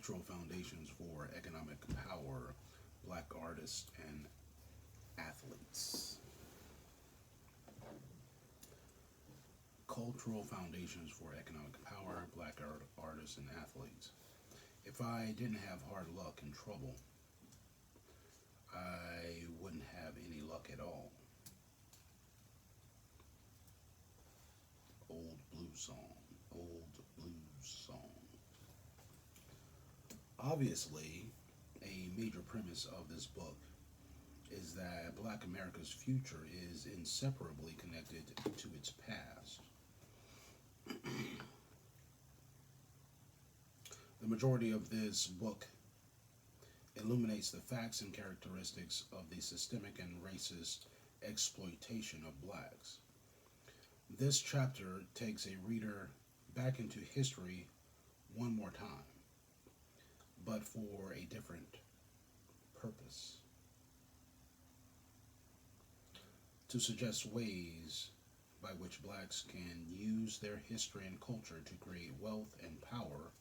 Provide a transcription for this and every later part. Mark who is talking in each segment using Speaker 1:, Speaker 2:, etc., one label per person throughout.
Speaker 1: Cultural Foundations for Economic Power, Black Artists and Athletes. Cultural Foundations for Economic Power, Artists and Athletes. If I didn't have hard luck and trouble, I wouldn't have any luck at all. Old blues song. Old blues song. Obviously, a major premise of this book is that Black America's future is inseparably connected to its past. The majority of this book illuminates the facts and characteristics of the systemic and racist exploitation of blacks. This chapter takes a reader back into history one more time, but for a different purpose. To suggest ways by which blacks can use their history and culture to create wealth and power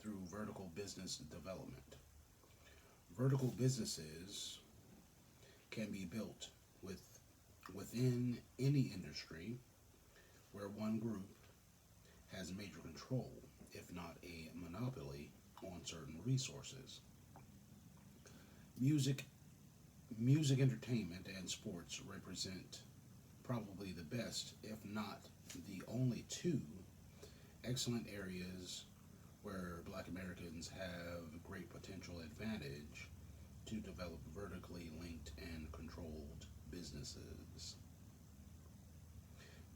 Speaker 1: through vertical business development. Vertical businesses can be built within any industry where one group has major control, if not a monopoly, on certain resources. Music, entertainment, and sports represent probably the best, if not the only two, excellent areas where Black Americans have great potential advantage to develop vertically linked and controlled businesses.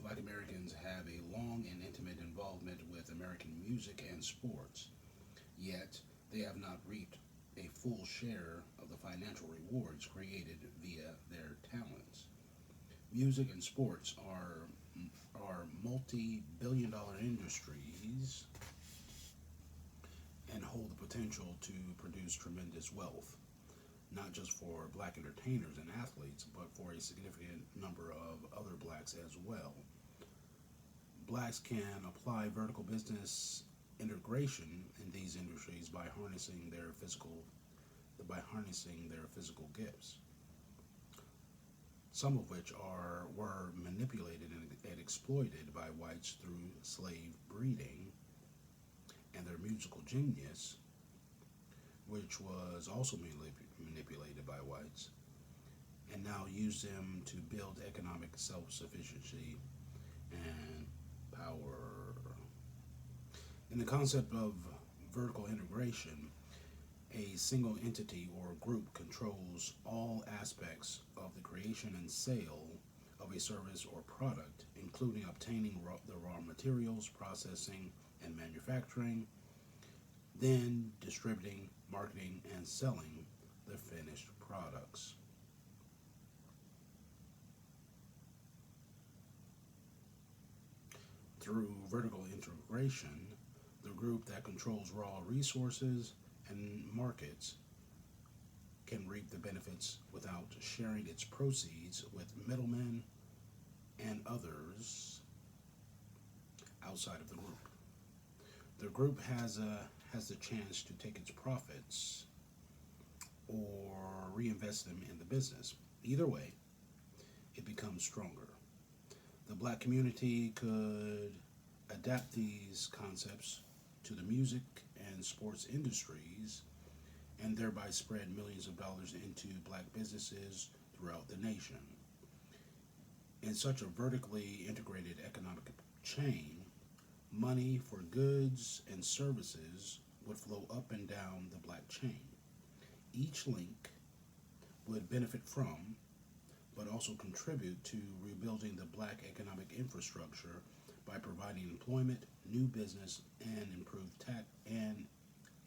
Speaker 1: Black Americans have a long and intimate involvement with American music and sports, yet they have not reaped a full share of the financial rewards created via their talents. Music and sports are multi-billion-dollar industries and hold the potential to produce tremendous wealth, not just for black entertainers and athletes, but for a significant number of other blacks as well. Blacks can apply vertical business integration in these industries by harnessing their physical gifts, some of which were manipulated and exploited by whites through slave breeding, and their musical genius, which was also manipulated by whites, and now use them to build economic self-sufficiency and power. In the concept of vertical integration, a single entity or group controls all aspects of the creation and sale of a service or product, including obtaining the raw materials, processing, and manufacturing, then distributing, marketing, and selling the finished products. Through vertical integration, the group that controls raw resources and markets can reap the benefits without sharing its proceeds with middlemen and others outside of the group. The group has the chance to take its profits or reinvest them in the business. Either way, it becomes stronger. The black community could adapt these concepts to the music and sports industries and thereby spread millions of dollars into black businesses throughout the nation. In such a vertically integrated economic chain, money for goods and services would flow up and down the black chain. Each link would benefit from, but also contribute to rebuilding the black economic infrastructure by providing employment, new business, and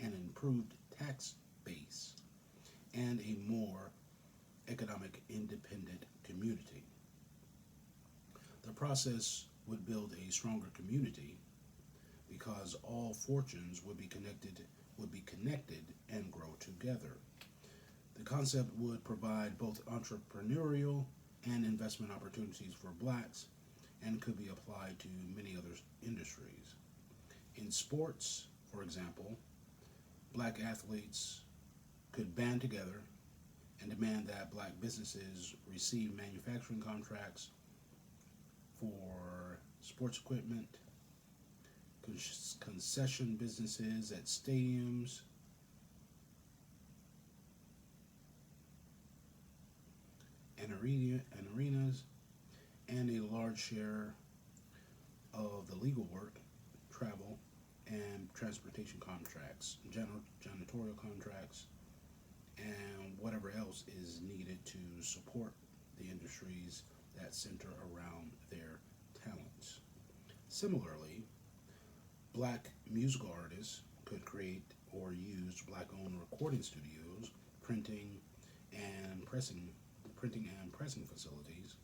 Speaker 1: an improved tax base, and a more economic independent community. The process would build a stronger community because all fortunes would be connected and grow together. The concept would provide both entrepreneurial and investment opportunities for blacks and could be applied to many other industries. In sports, for example, Black athletes could band together and demand that black businesses receive manufacturing contracts for sports equipment, concession businesses at stadiums, and arenas, and a large share of the legal work, travel, and transportation contracts, janitorial contracts, and whatever else is needed to support the industries that center around their talents. Similarly, black musical artists could create or use black-owned recording studios, and pressing printing and pressing facilities,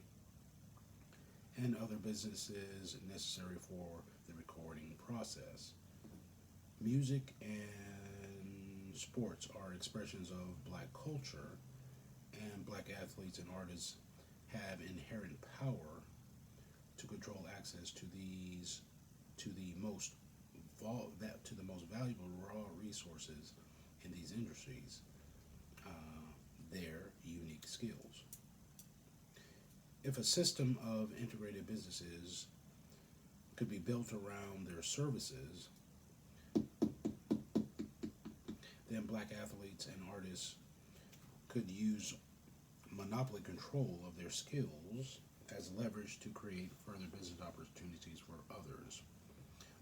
Speaker 1: and other businesses necessary for the recording process. Music and sports are expressions of black culture, and black athletes and artists have inherent power to control access to these to the most to the most valuable raw resources in these industries, their unique skills. If a system of integrated businesses could be built around their services, then black athletes and artists could use monopoly control of their skills as leverage to create further business opportunities for others.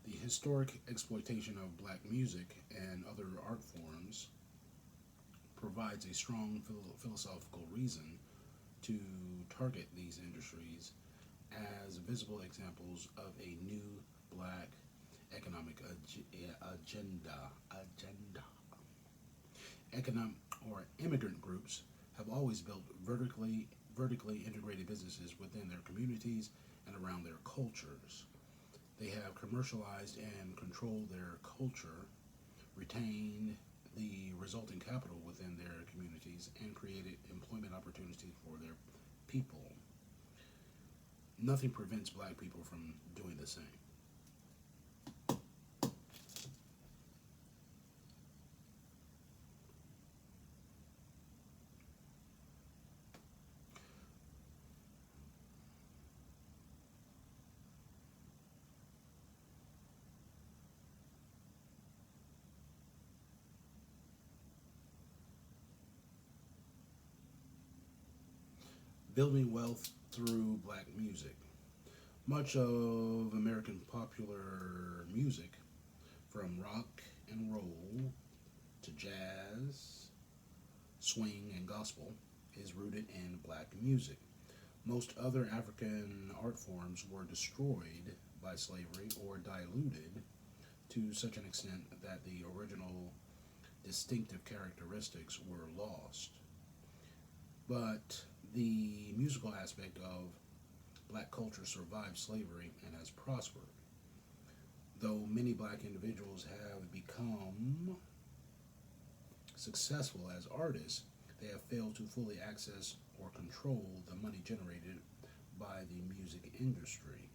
Speaker 1: The historic exploitation of black music and other art forms provides a strong philosophical reason to target these industries as visible examples of a new black economic agenda. Economic or immigrant groups have always built vertically integrated businesses within their communities and around their cultures. They have commercialized and controlled their culture, retained the resulting capital within their communities, and created employment opportunities for their people. Nothing prevents black people from doing the same. Building wealth through black music. Much of American popular music, from rock and roll to jazz, swing, and gospel, is rooted in black music. Most other African art forms were destroyed by slavery or diluted to such an extent that the original distinctive characteristics were lost. But the musical aspect of black culture survived slavery and has prospered. Though many black individuals have become successful as artists, they have failed to fully access or control the money generated by the music industry.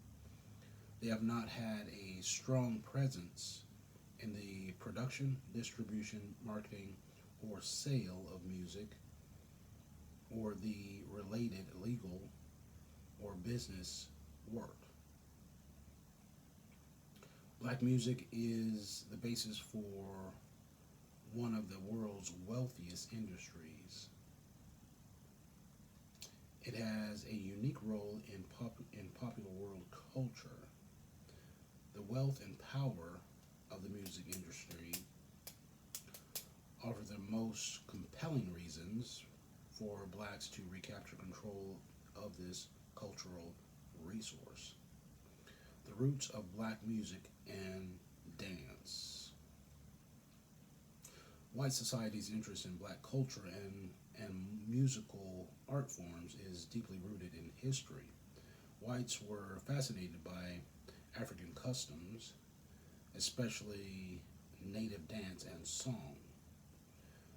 Speaker 1: They have not had a strong presence in the production, distribution, marketing, or sale of music, or the related legal or business work. Black music is the basis for one of the world's wealthiest industries. It has a unique role in popular world culture. The wealth and power of the music industry offer the most compelling reasons for blacks to recapture control of this cultural resource. The roots of black music and dance. White society's interest in black culture and musical art forms is deeply rooted in history. Whites were fascinated by African customs, especially native dance and song.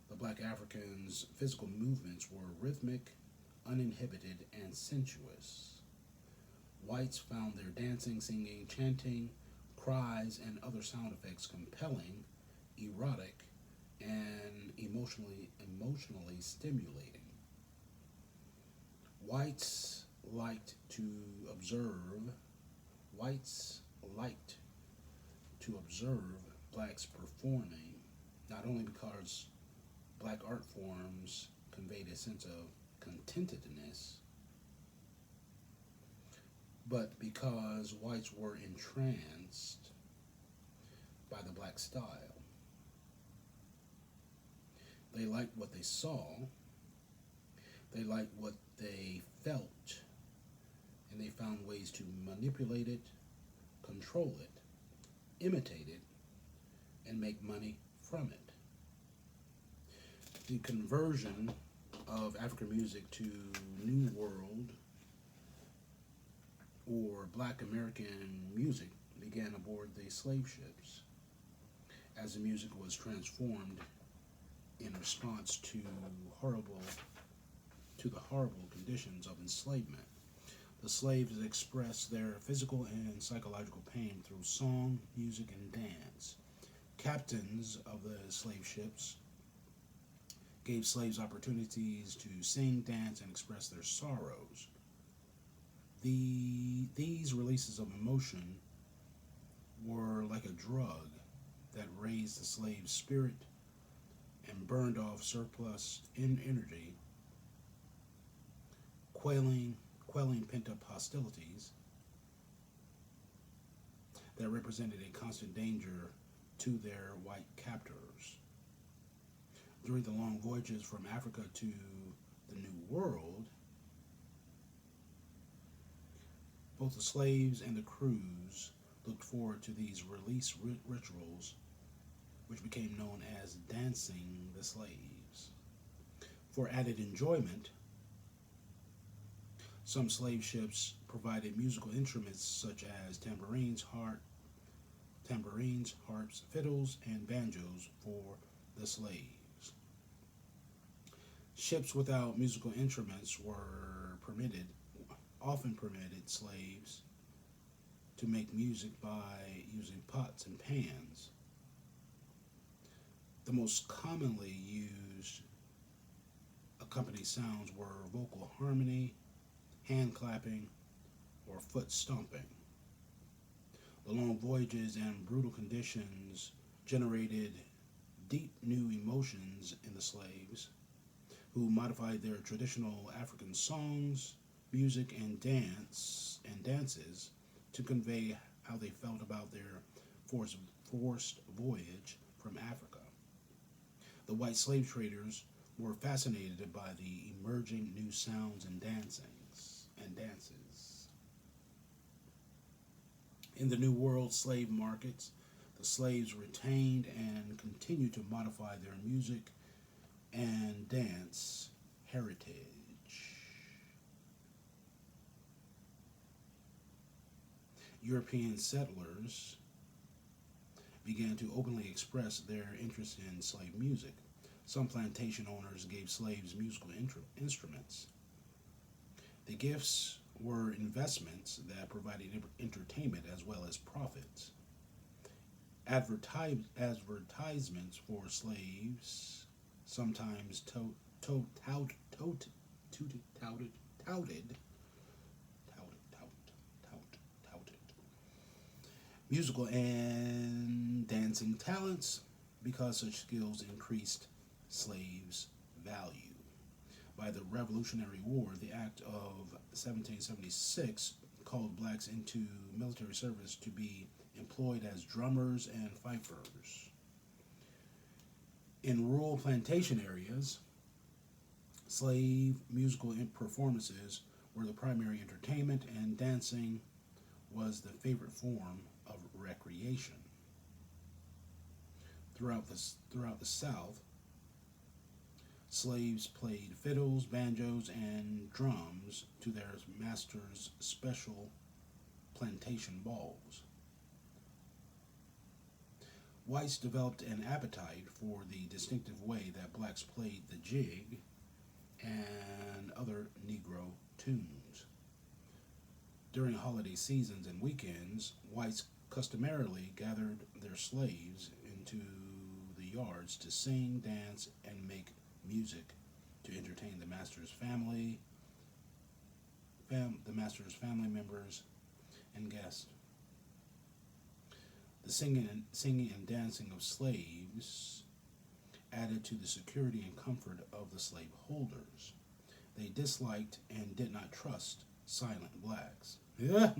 Speaker 1: The black Africans' physical movements were rhythmic, uninhibited, and sensuous. Whites found their dancing, singing, chanting, cries, and other sound effects compelling, erotic, and emotionally stimulating. Whites liked to observe Whites liked to observe blacks performing, not only because black art forms conveyed a sense of contentedness, but because whites were entranced by the black style. They liked what they saw, they liked what they felt, and they found ways to manipulate it, control it, imitate it, and make money from it. The conversion of African music to New World or Black American music began aboard the slave ships as the music was transformed in response to the horrible conditions of enslavement. The slaves expressed their physical and psychological pain through song, music, and dance. Captains of the slave ships gave slaves opportunities to sing, dance, and express their sorrows. These releases of emotion were like a drug that raised the slave's spirit and burned off surplus energy, quelling pent-up hostilities that represented a constant danger to their white captors. During the long voyages from Africa to the New World, both the slaves and the crews looked forward to these release rituals, which became known as dancing the slaves. For added enjoyment, some slave ships provided musical instruments such as tambourines, harps, fiddles, and banjos for the slaves. Ships without musical instruments often permitted slaves to make music by using pots and pans. The most commonly used accompanying sounds were vocal harmony, hand clapping, or foot stomping. The long voyages and brutal conditions generated deep new emotions in the slaves, who modified their traditional African songs, music, and dances to convey how they felt about their forced voyage from Africa. The white slave traders were fascinated by the emerging new sounds and dances. In the New World slave markets, the slaves retained and continued to modify their music and dance heritage. European settlers began to openly express their interest in slave music. Some plantation owners gave slaves musical instruments. The gifts were investments that provided entertainment as well as profits. Advertisements for slaves sometimes touted musical and dancing talents because such skills increased slaves' value. By the Revolutionary War, the Act of 1776 called blacks into military service to be employed as drummers and fifers. In rural plantation areas, slave musical performances were the primary entertainment, and dancing was the favorite form of recreation. Throughout the South, slaves played fiddles, banjos, and drums to their masters' special plantation balls. Whites developed an appetite for the distinctive way that blacks played the jig and other Negro tunes. During holiday seasons and weekends, whites customarily gathered their slaves into the yards to sing, dance, and make music to entertain the master's family members and guests. The singing and dancing of slaves added to the security and comfort of the slaveholders. They disliked and did not trust silent blacks. Yeah.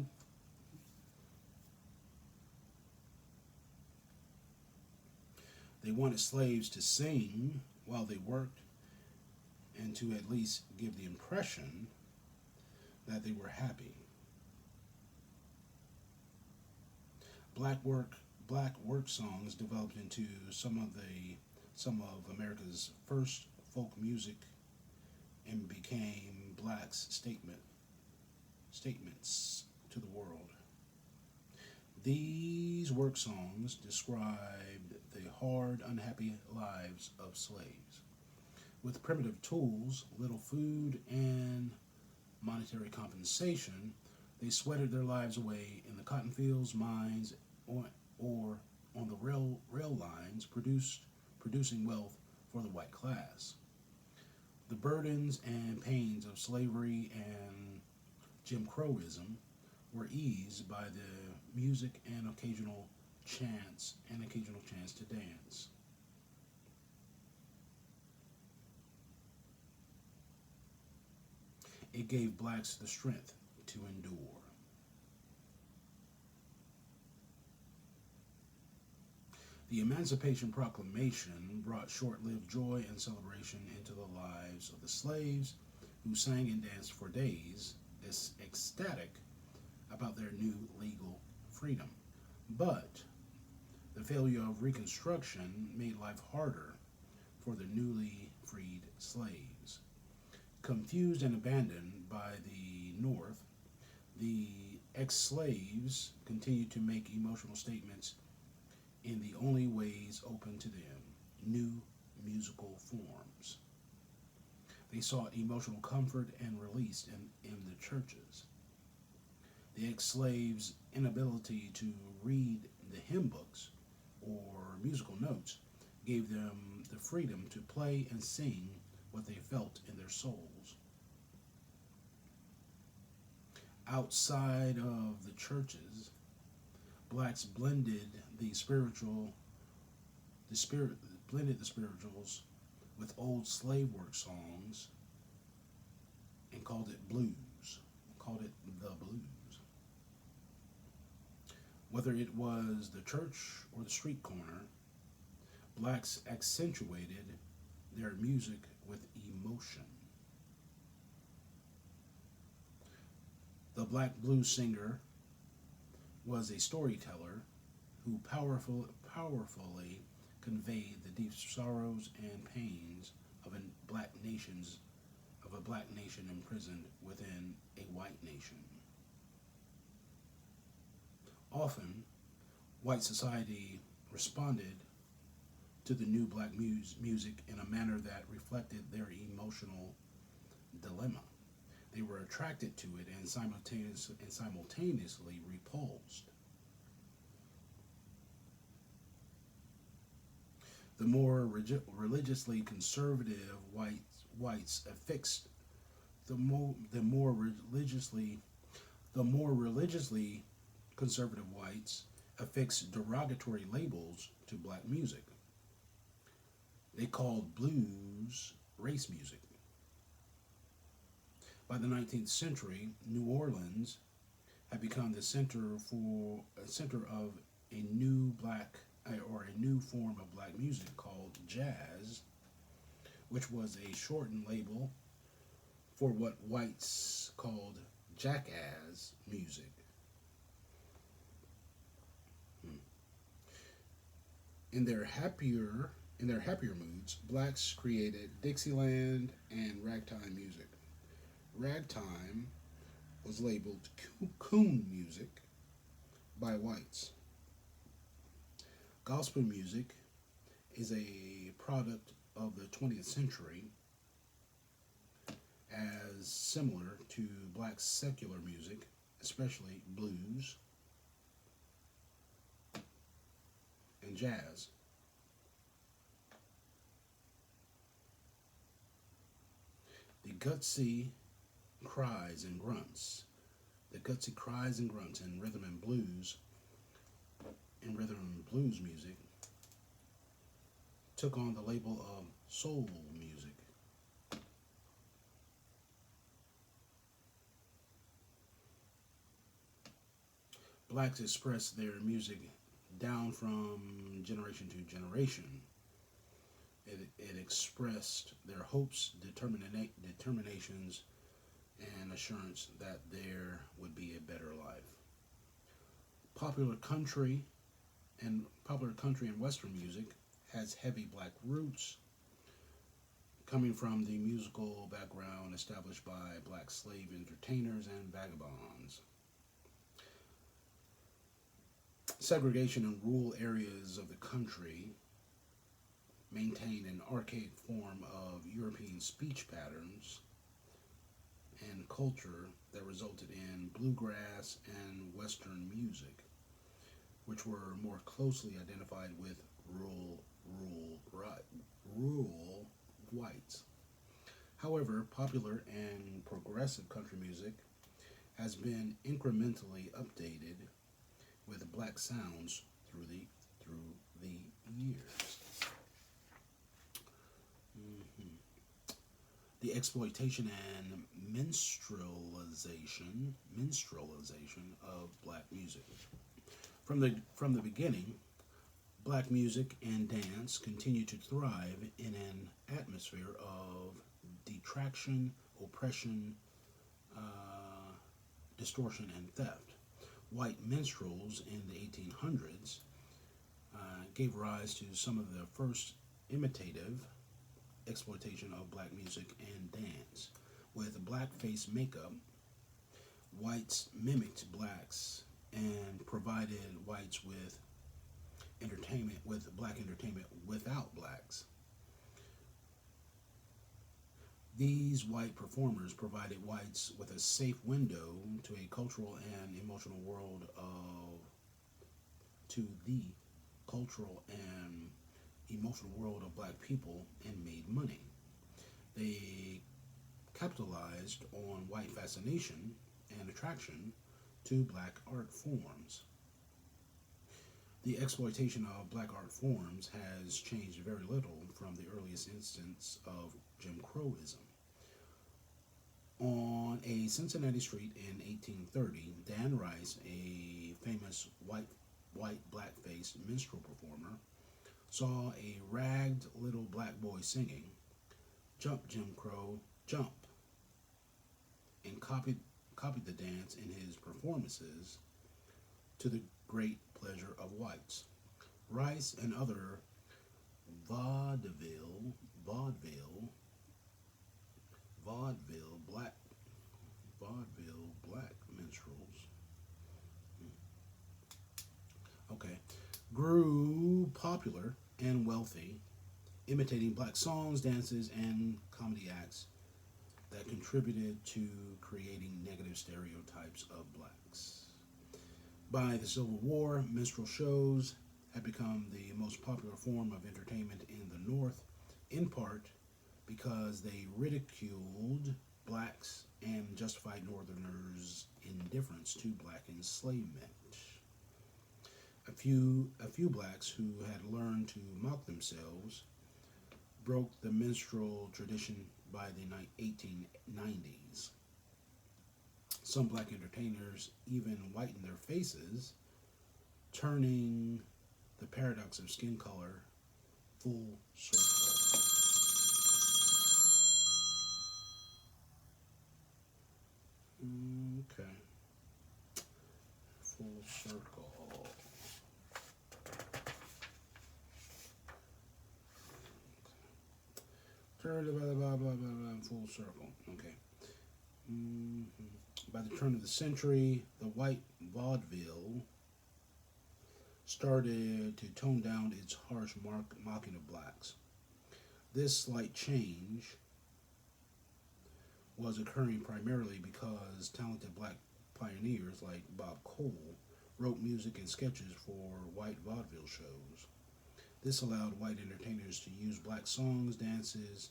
Speaker 1: They wanted slaves to sing while they worked and to at least give the impression that they were happy. Black work Black work songs developed into some of America's first folk music and became blacks' statements to the world. These work songs described the hard, unhappy lives of slaves. With primitive tools, little food, and monetary compensation, they sweated their lives away in the cotton fields, mines, or on the rail lines, producing wealth for the white class. The burdens and pains of slavery and Jim Crowism were eased by the music and occasional chance to dance. It gave blacks the strength to endure. The Emancipation Proclamation brought short-lived joy and celebration into the lives of the slaves who sang and danced for days, ecstatic about their new legal freedom. But the failure of Reconstruction made life harder for the newly freed slaves. Confused and abandoned by the North, the ex-slaves continued to make emotional statements in the only ways open to them, new musical forms. They sought emotional comfort and release in the churches. The ex-slaves' inability to read the hymn books or musical notes gave them the freedom to play and sing what they felt in their souls. Outside of the churches, blacks blended the spirituals with old slave work songs and called it the blues. Whether it was the church or the street corner, blacks accentuated their music with emotion. The black blues singer was a storyteller who powerfully conveyed the deep sorrows and pains of a black nation imprisoned within a white nation. Often, white society responded to the new black music in a manner that reflected their emotional dilemma. They were attracted to it and simultaneously repulsed. The more religiously conservative whites affixed the more religiously conservative whites affixed derogatory labels to black music. They called blues race music. By the 19th century, New Orleans had become the center of a new form of black music called jazz, which was a shortened label for what whites called jackass music. In their happier moods, blacks created Dixieland and ragtime music. Ragtime was labeled coon music by whites. Gospel music is a product of the 20th century, as similar to black secular music, especially blues and jazz. gutsy cries and grunts. The gutsy cries and grunts in rhythm and blues music took on the label of soul music. Blacks expressed their music down from generation to generation. It expressed their hopes, determinations, and assurance that there would be a better life. Popular country popular country and Western music has heavy black roots, coming from the musical background established by black slave entertainers and vagabonds. Segregation in rural areas of the country maintained an archaic form of European speech patterns and culture that resulted in bluegrass and Western music, which were more closely identified with rural whites. However, popular and progressive country music has been incrementally updated with black sounds through the years. Mhm. The exploitation and minstrelization of black music. From the beginning, black music and dance continued to thrive in an atmosphere of detraction, oppression, uh, distortion, and theft. White minstrels in the 1800s gave rise to some of the first imitative exploitation of black music and dance. With blackface makeup, whites mimicked blacks and provided whites with black entertainment without blacks. These white performers provided whites with a safe window to a cultural and emotional world of to the cultural and emotional world of black people and made money. They capitalized on white fascination and attraction to black art forms. The exploitation of black art forms has changed very little from the earliest instance of Jim Crowism. On a Cincinnati street in 1830, Dan Rice, a famous white blackface minstrel performer, saw a ragged little black boy singing "Jump Jim Crow, Jump," and copied the dance in his performances to the great pleasure of whites. Rice and other vaudeville, vaudeville, vaudeville black, vaudeville black minstrels, okay, grew popular and wealthy, imitating black songs, dances, and comedy acts that contributed to creating negative stereotypes of blacks. By the Civil War, minstrel shows had become the most popular form of entertainment in the North, in part because they ridiculed blacks and justified Northerners' indifference to black enslavement. A few blacks who had learned to mock themselves broke the minstrel tradition by the 1890s. Some black entertainers even whitened their faces, turning the paradox of skin color full circle. Okay, full circle. Turn to full circle. Okay. hmm By the turn of the century, the white vaudeville started to tone down its harsh mocking of blacks. This slight change was occurring primarily because talented black pioneers like Bob Cole wrote music and sketches for white vaudeville shows. This allowed white entertainers to use black songs, dances,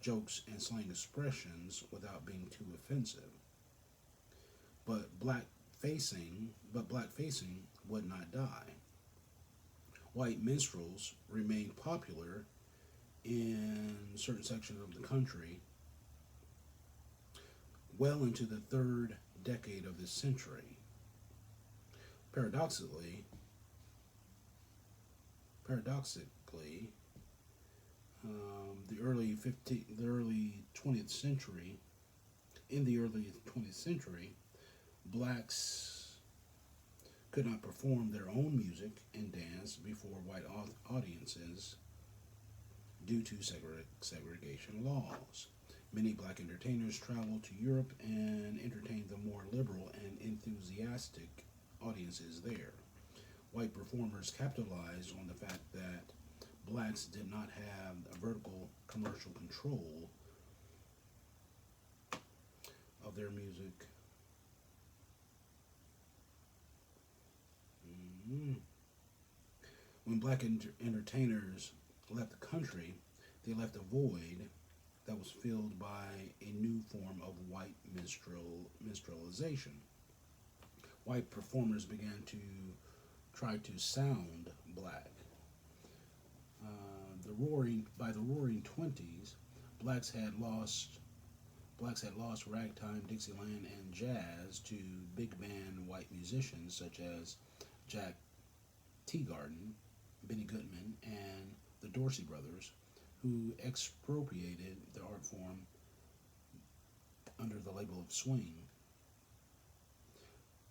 Speaker 1: jokes and slang expressions without being too offensive. But black facing would not die. White minstrels remained popular in certain sections of the country well into the third decade of this century. Paradoxically, paradoxically, the early 20th century, in the early 20th century, blacks could not perform their own music and dance before white audiences due to segregation laws. Many black entertainers traveled to Europe and entertained the more liberal and enthusiastic audiences there. White performers capitalized on the fact that blacks did not have a vertical commercial control of their music. Mm. When black entertainers left the country, they left a void that was filled by a new form of white minstrelization. White performers began to try to sound black. By the Roaring Twenties, blacks had lost ragtime, Dixieland, and jazz to big band white musicians such as Jack Teagarden, Benny Goodman, and the Dorsey Brothers, who expropriated the art form under the label of swing.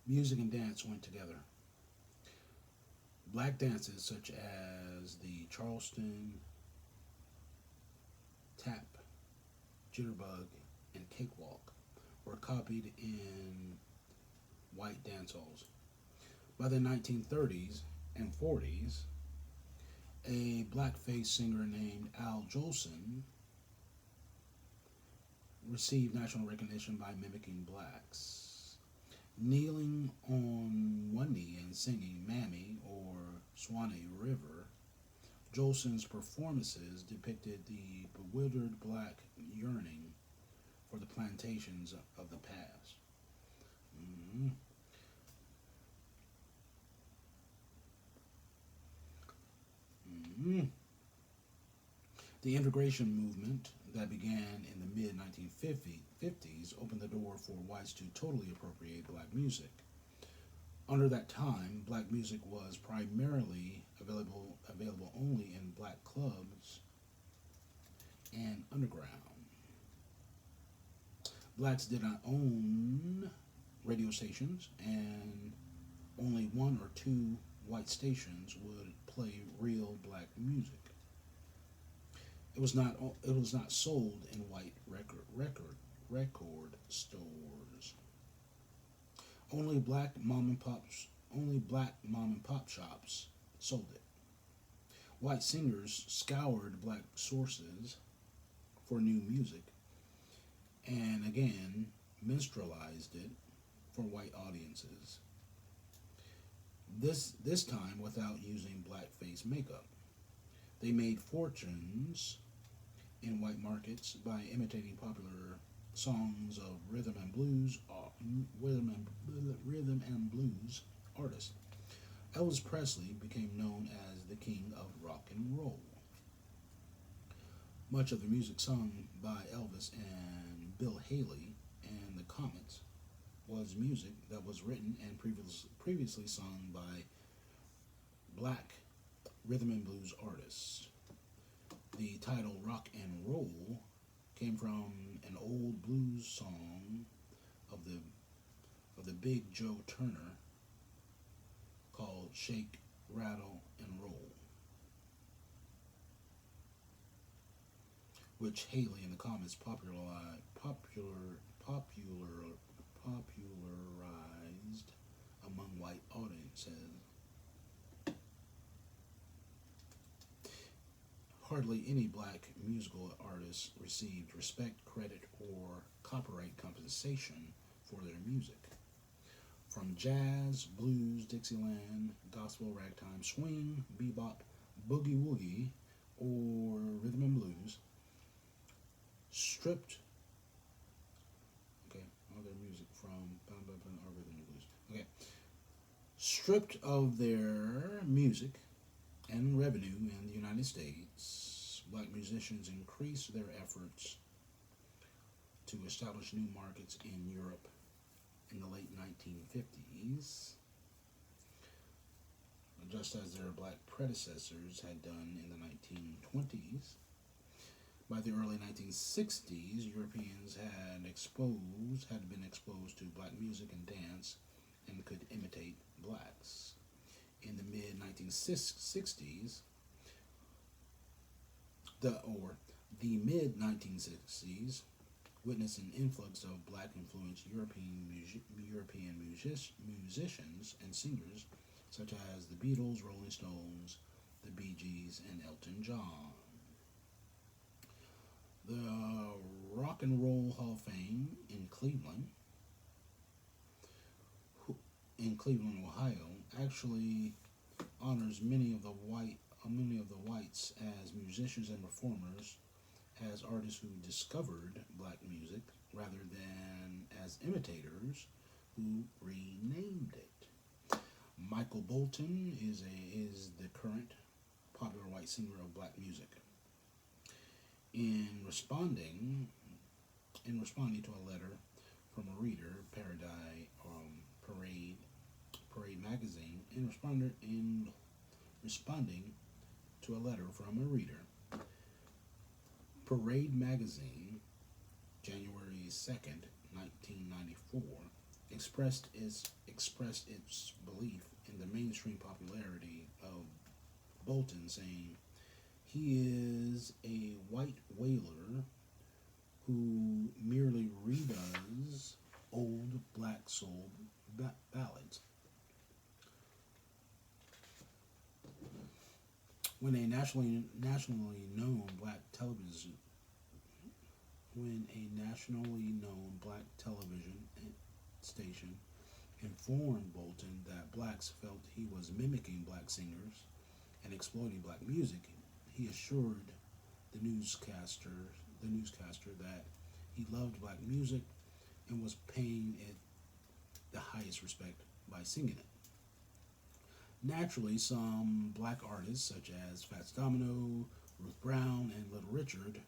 Speaker 1: Music and dance went together. Black dances such as the Charleston, tap, jitterbug, and cakewalk were copied in white dance halls. By the 1930s and 40s, a blackface singer named Al Jolson received national recognition by mimicking blacks. Kneeling on one knee and singing Mammy or Swanee River, Jolson's performances depicted the bewildered black yearning for the plantations of the past. Mm-hmm. Mm-hmm. The integration movement that began in the mid 1950s opened the door for whites to totally appropriate black music. Under that time, black music was primarily available only in black clubs and underground. Blacks did not own radio stations, and only one or two white stations would play real black music. It was not sold in white record stores. Only black mom and pop shops sold it. White singers scoured black sources for new music and again minstrelized it for white audiences. This time without using blackface makeup. They made fortunes in white markets by imitating popular songs of rhythm and blues artists. Elvis Presley became known as the king of rock and roll. Much of the music sung by Elvis and Bill Haley and the Comets was music that was written and previously sung by black rhythm and blues artists. The title rock and roll came from an old blues song of the Big Joe Turner called Shake, Rattle, and Roll, which Haley and the Comets popularized among white audiences. Hardly any black musical artists received respect, credit, or copyright compensation for their music. From jazz, blues, Dixieland, gospel, ragtime, swing, bebop, boogie woogie, or rhythm and blues, stripped. Okay, all their music from our rhythm and blues. Okay, stripped of their music and revenue in the United States, black musicians increased their efforts to establish new markets in Europe in the late 1950s, just as their black predecessors had done in the 1920s. By the early 1960s, Europeans had been exposed to black music and dance and could imitate blacks. In the mid 1960s, the mid 1960s witnessed an influx of black influenced European musicians and singers such as the Beatles, Rolling Stones, the Bee Gees, and Elton John. The Rock and Roll Hall of Fame in Cleveland, Ohio, actually honors many of the whites as musicians and performers, as artists who discovered black music rather than as imitators who renamed it. Michael Bolton is the current popular white singer of black music. In responding to a letter from a reader, Parade magazine, in responding to a letter from a reader, Parade magazine, January 2nd, 1994, expressed its belief in the mainstream popularity of Bolton, saying, "He is a white whaler who merely redoes old black soul ballads." When a nationally known black television station informed Bolton that blacks felt he was mimicking black singers and exploiting black music, he assured the newscaster that he loved black music and was paying it the highest respect by singing it. Naturally, some black artists such as Fats Domino, Ruth Brown, and Little Richard,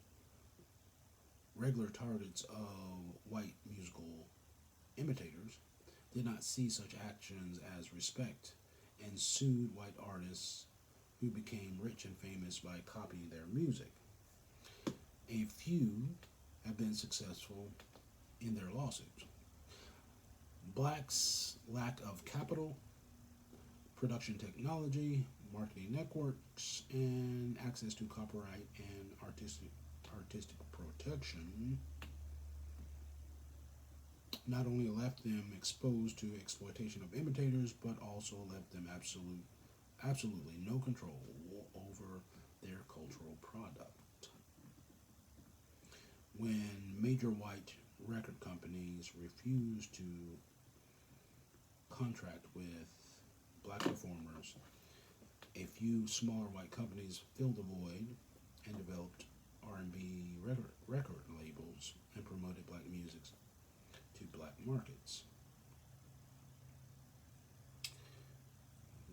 Speaker 1: regular targets of white musical imitators, did not see such actions as respect and sued white artists who became rich and famous by copying their music. A few have been successful in their lawsuits. Blacks' lack of capital, production technology, marketing networks, and access to copyright and artistic protection not only left them exposed to exploitation of imitators, but also left them absolutely no control over their cultural product. When major white record companies refused to contract with black performers, a few smaller white companies filled the void and developed R&B record labels and promoted black music to black markets.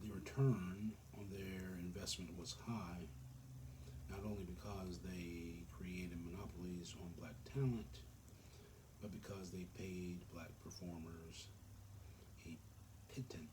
Speaker 1: The return on their investment was high, not only because they created monopolies on black talent, but because they paid black performers a pittance